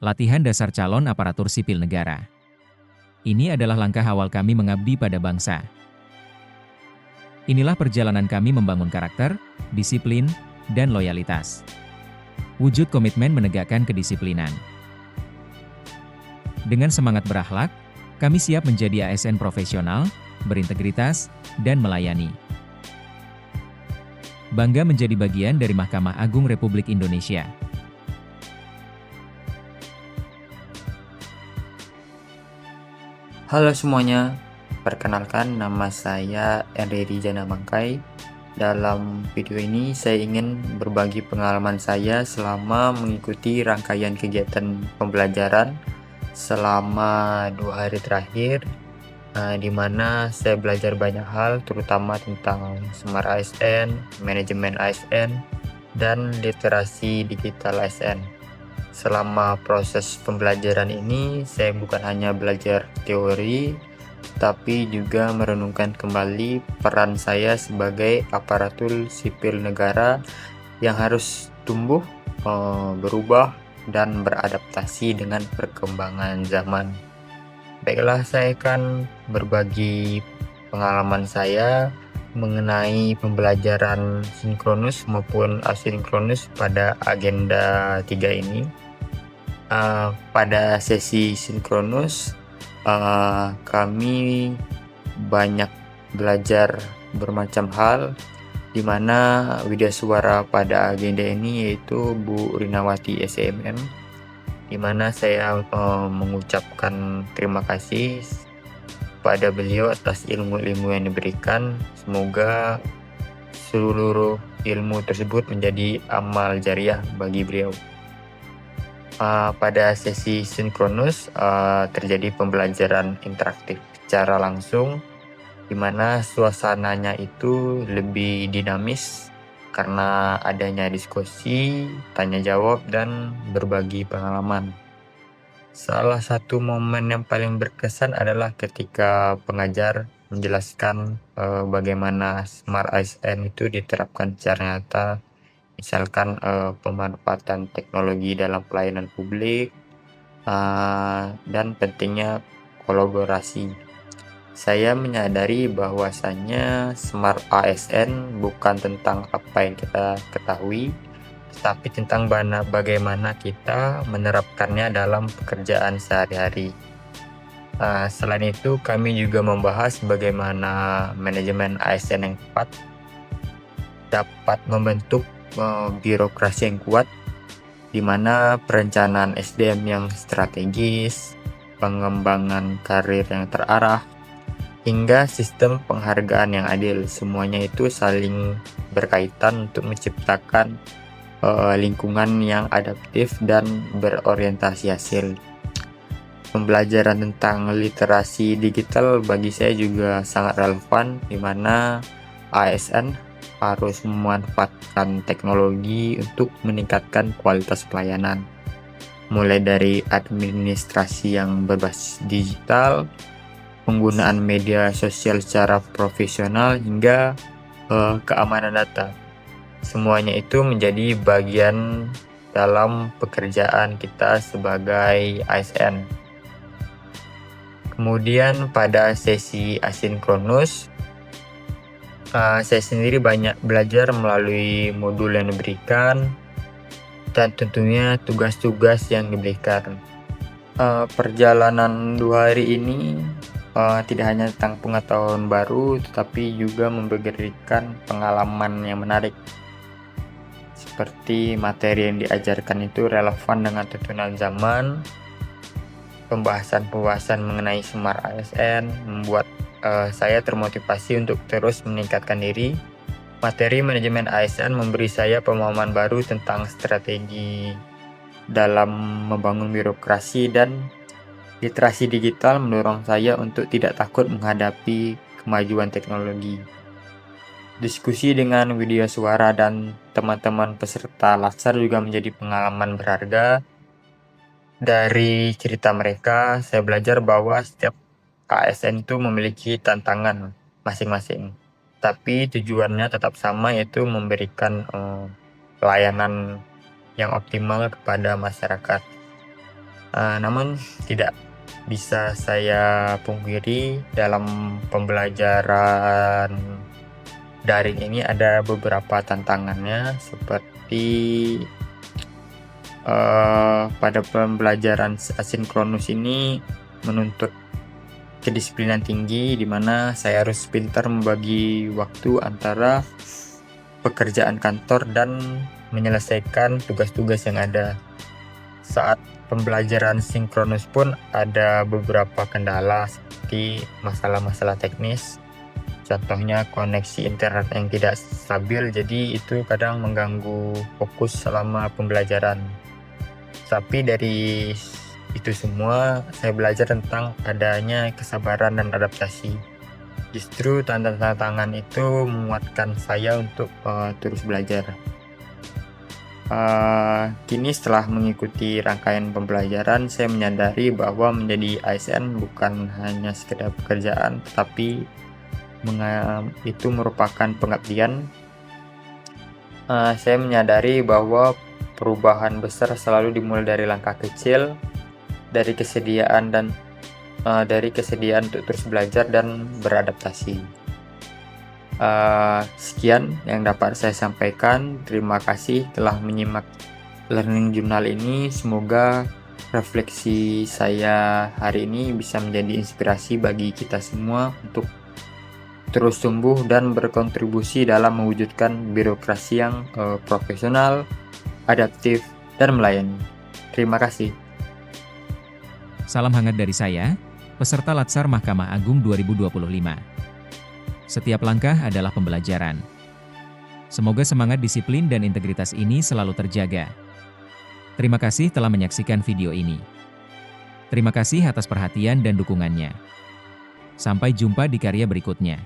Latihan dasar calon aparatur sipil negara. Ini adalah langkah awal kami mengabdi pada bangsa. Inilah perjalanan kami membangun karakter, disiplin, dan loyalitas. Wujud komitmen menegakkan kedisiplinan. Dengan semangat berakhlak, kami siap menjadi ASN profesional, berintegritas, dan melayani. Bangga menjadi bagian dari Mahkamah Agung Republik Indonesia. Halo semuanya, perkenalkan nama saya Enri Rijana Mangkai. Dalam video ini saya ingin berbagi pengalaman saya selama mengikuti rangkaian kegiatan pembelajaran selama 2 hari terakhir, di mana saya belajar banyak hal terutama tentang Smart ASN, manajemen ASN, dan literasi digital ASN. Selama proses pembelajaran ini, saya bukan hanya belajar teori, tapi juga merenungkan kembali peran saya sebagai aparatur sipil negara yang harus tumbuh, berubah, dan beradaptasi dengan perkembangan zaman. Baiklah, saya akan berbagi pengalaman saya mengenai pembelajaran sinkronus maupun asinkronus pada agenda 3 ini. Pada sesi sinkronus, kami banyak belajar bermacam hal, di mana widyasuara pada agenda ini yaitu Bu Rinawati SMM, di mana saya mengucapkan terima kasih pada beliau atas ilmu-ilmu yang diberikan. Semoga seluruh ilmu tersebut menjadi amal jariah bagi beliau. Pada sesi sinkronus terjadi pembelajaran interaktif secara langsung, di mana suasananya itu lebih dinamis karena adanya diskusi, tanya jawab, dan berbagi pengalaman. Salah satu momen yang paling berkesan adalah ketika pengajar menjelaskan bagaimana Smart ASN itu diterapkan secara nyata. Misalkan pemanfaatan teknologi dalam pelayanan publik, dan pentingnya kolaborasi. Saya menyadari bahwasannya Smart ASN bukan tentang apa yang kita ketahui, tetapi tentang bagaimana kita menerapkannya dalam pekerjaan sehari-hari. Selain itu, kami juga membahas bagaimana manajemen ASN yang tepat dapat membentuk birokrasi yang kuat, di mana perencanaan SDM yang strategis, pengembangan karir yang terarah, hingga sistem penghargaan yang adil. Semuanya itu saling berkaitan untuk menciptakan lingkungan yang adaptif dan berorientasi hasil. Pembelajaran tentang literasi digital bagi saya juga sangat relevan, di mana ASN harus memanfaatkan teknologi untuk meningkatkan kualitas pelayanan, mulai dari administrasi yang berbasis digital, penggunaan media sosial secara profesional, hingga keamanan data. Semuanya itu menjadi bagian dalam pekerjaan kita sebagai ASN. Kemudian pada sesi asinkronus, saya sendiri banyak belajar melalui modul yang diberikan dan tentunya tugas-tugas yang diberikan. Perjalanan 2 hari ini tidak hanya tentang pengetahuan baru, tetapi juga memberikan pengalaman yang menarik. Seperti materi yang diajarkan itu relevan dengan tuntunan zaman. Pembahasan-pembahasan mengenai Smart ASN membuat saya termotivasi untuk terus meningkatkan diri. Materi manajemen ASN memberi saya pemahaman baru tentang strategi dalam membangun birokrasi, dan literasi digital mendorong saya untuk tidak takut menghadapi kemajuan teknologi. Diskusi dengan widyasuara dan teman-teman peserta latsar juga menjadi pengalaman berharga. Dari cerita mereka, saya belajar bahwa setiap ASN itu memiliki tantangan masing-masing, tapi tujuannya tetap sama, yaitu memberikan pelayanan yang optimal kepada masyarakat. Namun tidak bisa saya pungkiri dalam pembelajaran daring ini ada beberapa tantangannya seperti pada pembelajaran asinkronus ini menuntut kedisiplinan tinggi di mana saya harus pintar membagi waktu antara pekerjaan kantor dan menyelesaikan tugas-tugas yang ada. Saat pembelajaran sinkronus pun ada beberapa kendala seperti masalah-masalah teknis. Contohnya koneksi internet yang tidak stabil, jadi itu kadang mengganggu fokus selama pembelajaran. Tapi dari itu semua, saya belajar tentang adanya kesabaran dan adaptasi. Justru tantangan itu menguatkan saya untuk terus belajar. Kini setelah mengikuti rangkaian pembelajaran, saya menyadari bahwa menjadi ASN bukan hanya sekedar pekerjaan, tetapi itu merupakan pengabdian. Saya menyadari bahwa perubahan besar selalu dimulai dari langkah kecil, dari kesediaan untuk terus belajar dan beradaptasi. Sekian yang dapat saya sampaikan. Terima kasih telah menyimak Learning Journal ini. Semoga refleksi saya hari ini bisa menjadi inspirasi bagi kita semua untuk terus tumbuh dan berkontribusi dalam mewujudkan birokrasi yang profesional, adaptif, dan melayani. Terima kasih. Salam hangat dari saya, peserta Latsar Mahkamah Agung 2025. Setiap langkah adalah pembelajaran. Semoga semangat disiplin dan integritas ini selalu terjaga. Terima kasih telah menyaksikan video ini. Terima kasih atas perhatian dan dukungannya. Sampai jumpa di karya berikutnya.